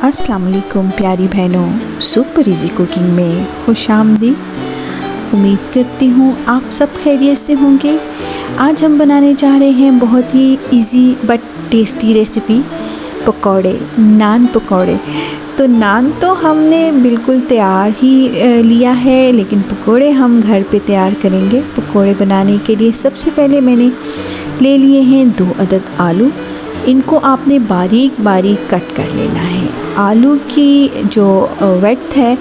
अस्सलाम वालेकुम प्यारी बहनों, सुपर इज़ी कुकिंग में खुशामदीद। उम्मीद करती हूँ आप सब खैरियत से होंगे। आज हम बनाने जा रहे हैं बहुत ही इजी बट टेस्टी रेसिपी, पकौड़े, नान पकौड़े। तो नान तो हमने बिल्कुल तैयार ही लिया है, लेकिन पकौड़े हम घर पे तैयार करेंगे। पकौड़े बनाने के लिए सबसे पहले मैंने ले लिए हैं 2 अदद आलू। इनको आपने बारीक बारीक कट कर लेना है। आलू की जो वेड्थ है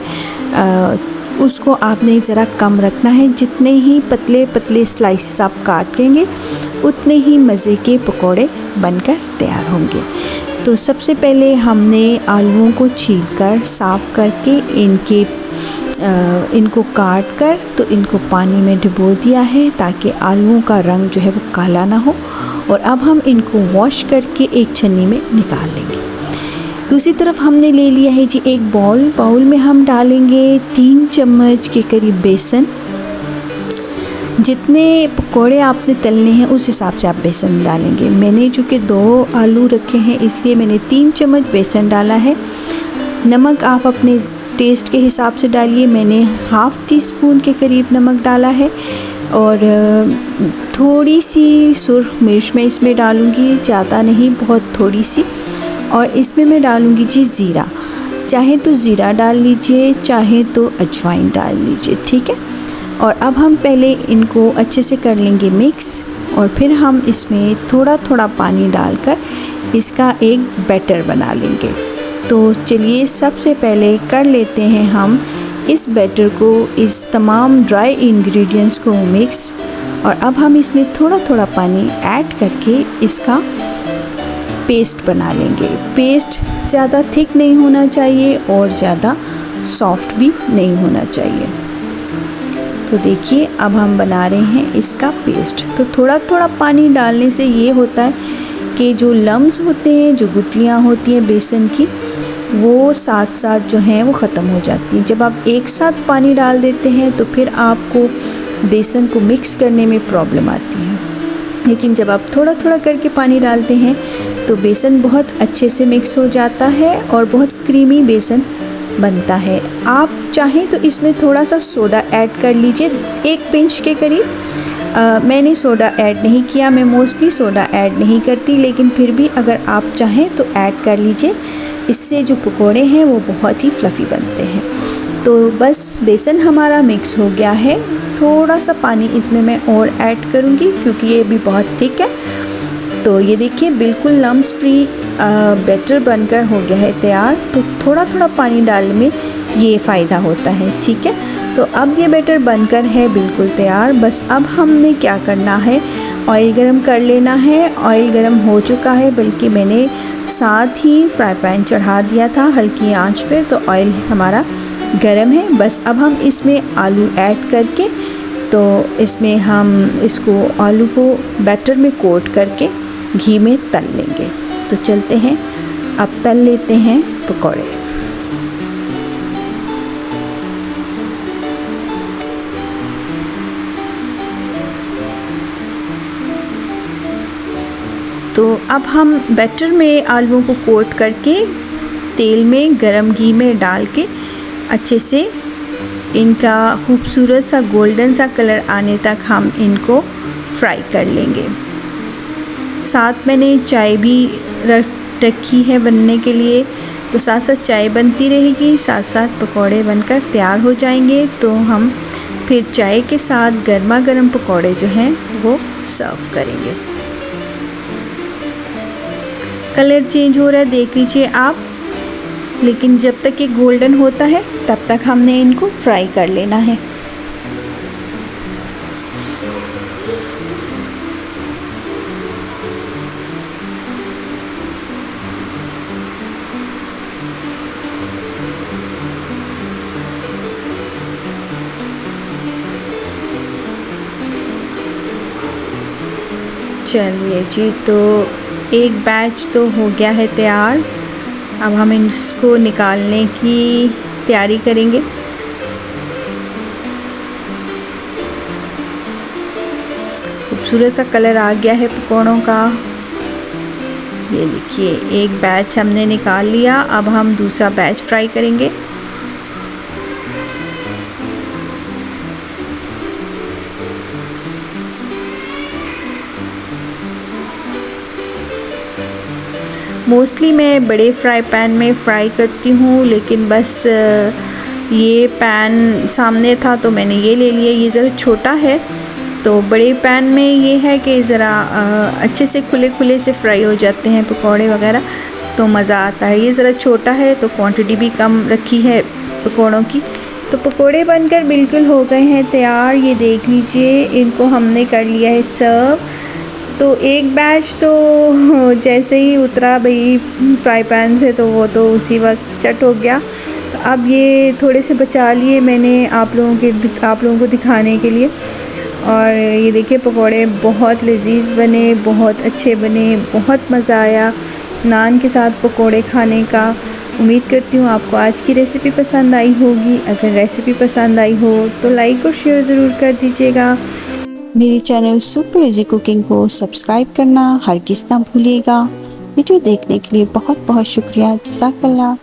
उसको आपने ज़रा कम रखना है। जितने ही पतले पतले स्लाइसेस आप काटेंगे उतने ही मज़े के पकोड़े बनकर तैयार होंगे। तो सबसे पहले हमने आलूओं को छीलकर साफ़ करके इनको काट कर तो इनको पानी में डुबो दिया है ताकि आलूओं का रंग जो है वो काला ना हो। और अब हम इनको वॉश करके एक छन्नी में निकाल लेंगे। दूसरी तरफ हमने ले लिया है जी एक बाउल में हम डालेंगे 3 चम्मच के करीब बेसन। जितने पकोड़े आपने तलने हैं उस हिसाब से आप बेसन डालेंगे। मैंने चूँकि 2 आलू रखे हैं इसलिए मैंने 3 चम्मच बेसन डाला है। नमक आप अपने टेस्ट के हिसाब से डालिए। मैंने हाफ़ टी स्पून के करीब नमक डाला है और थोड़ी सी सुर्ख मिर्च मैं इसमें डालूँगी, ज़्यादा नहीं, बहुत थोड़ी सी। और इसमें मैं डालूँगी जी ज़ीरा। चाहे तो ज़ीरा डाल लीजिए, चाहे तो अजवाइन डाल लीजिए, ठीक है। और अब हम पहले इनको अच्छे से कर लेंगे मिक्स और फिर हम इसमें थोड़ा थोड़ा पानी डालकर इसका एक बैटर बना लेंगे। तो चलिए सबसे पहले कर लेते हैं हम इस बैटर को, इस तमाम ड्राई इंग्रेडिएंट्स को मिक्स। और अब हम इसमें थोड़ा थोड़ा पानी ऐड करके इसका पेस्ट बना लेंगे। पेस्ट ज़्यादा थिक नहीं होना चाहिए और ज़्यादा सॉफ्ट भी नहीं होना चाहिए। तो देखिए अब हम बना रहे हैं इसका पेस्ट। तो थोड़ा थोड़ा पानी डालने से ये होता है कि जो लम्स होते हैं, जो गुठलियाँ होती हैं बेसन की, वो साथ साथ जो हैं वो ख़त्म हो जाती हैं। जब आप एक साथ पानी डाल देते हैं तो फिर आपको बेसन को मिक्स करने में प्रॉब्लम आती है। लेकिन जब आप थोड़ा थोड़ा करके पानी डालते हैं तो बेसन बहुत अच्छे से मिक्स हो जाता है और बहुत क्रीमी बेसन बनता है। आप चाहें तो इसमें थोड़ा सा सोडा ऐड कर लीजिए, 1 पिंच के करीब। मैंने सोडा ऐड नहीं किया, मैं मोस्टली सोडा ऐड नहीं करती, लेकिन फिर भी अगर आप चाहें तो ऐड कर लीजिए। इससे जो पकोड़े हैं वो बहुत ही फ्लफ़ी बनते हैं। तो बस बेसन हमारा मिक्स हो गया है। थोड़ा सा पानी इसमें मैं और ऐड करूँगी क्योंकि ये भी बहुत थिक है। तो ये देखिए बिल्कुल लम्स फ्री बैटर बनकर हो गया है तैयार। तो थोड़ा थोड़ा पानी डालने में ये फ़ायदा होता है, ठीक है। तो अब ये बैटर बनकर है बिल्कुल तैयार। बस अब हमने क्या करना है, ऑयल गरम कर लेना है। ऑयल गरम हो चुका है, बल्कि मैंने साथ ही फ्राई पैन चढ़ा दिया था हल्की आंच पे। तो ऑयल हमारा गरम है। बस अब हम इसमें आलू ऐड करके तो इसमें हम इसको आलू को बैटर में कोट करके घी में तल लेंगे। तो चलते हैं अब तल लेते हैं पकौड़े। तो अब हम बैटर में आलूओं को कोट करके तेल में गरम घी में डाल के अच्छे से इनका खूबसूरत सा गोल्डन सा कलर आने तक हम इनको फ्राई कर लेंगे। साथ मैंने चाय भी रखी है बनने के लिए, तो साथ साथ चाय बनती रहेगी, साथ साथ पकौड़े बनकर तैयार हो जाएंगे। तो हम फिर चाय के साथ गर्मा गर्म पकौड़े जो हैं वो सर्व करेंगे। कलर चेंज हो रहा है, देख लीजिए आप। लेकिन जब तक ये गोल्डन होता है तब तक हमने इनको फ्राई कर लेना है। चलिए जी, तो एक बैच तो हो गया है तैयार। अब हम इसको निकालने की तैयारी करेंगे। खूबसूरत सा कलर आ गया है पकौड़ों का। ये देखिए एक बैच हमने निकाल लिया, अब हम दूसरा बैच फ्राई करेंगे। मोस्टली मैं बड़े फ्राई पैन में फ्राई करती हूँ, लेकिन बस ये पैन सामने था तो मैंने ये ले लिया। ये ज़रा छोटा है तो बड़े पैन में ये है कि ज़रा अच्छे से खुले खुले से फ्राई हो जाते हैं पकोड़े वगैरह, तो मज़ा आता है। ये ज़रा छोटा है तो क्वांटिटी भी कम रखी है पकोड़ों की। तो पकोड़े बनकर बिल्कुल हो गए हैं तैयार। ये देख लीजिए, इनको हमने कर लिया है सर्व। तो एक बैच तो जैसे ही उतरा भाई फ्राई पैन से तो वो तो उसी वक्त चट हो गया। तो अब ये थोड़े से बचा लिए मैंने आप लोगों को दिखाने के लिए। और ये देखिए पकोड़े बहुत लजीज बने, बहुत अच्छे बने, बहुत मज़ा आया नान के साथ पकोड़े खाने का। उम्मीद करती हूँ आपको आज की रेसिपी पसंद आई होगी। अगर रेसिपी पसंद आई हो तो लाइक और शेयर ज़रूर कर दीजिएगा। मेरे चैनल सुपर इजी कुकिंग को सब्सक्राइब करना हरगिज़ ना भूलिएगा। वीडियो देखने के लिए बहुत बहुत शुक्रिया। जज़ाकल्लाह।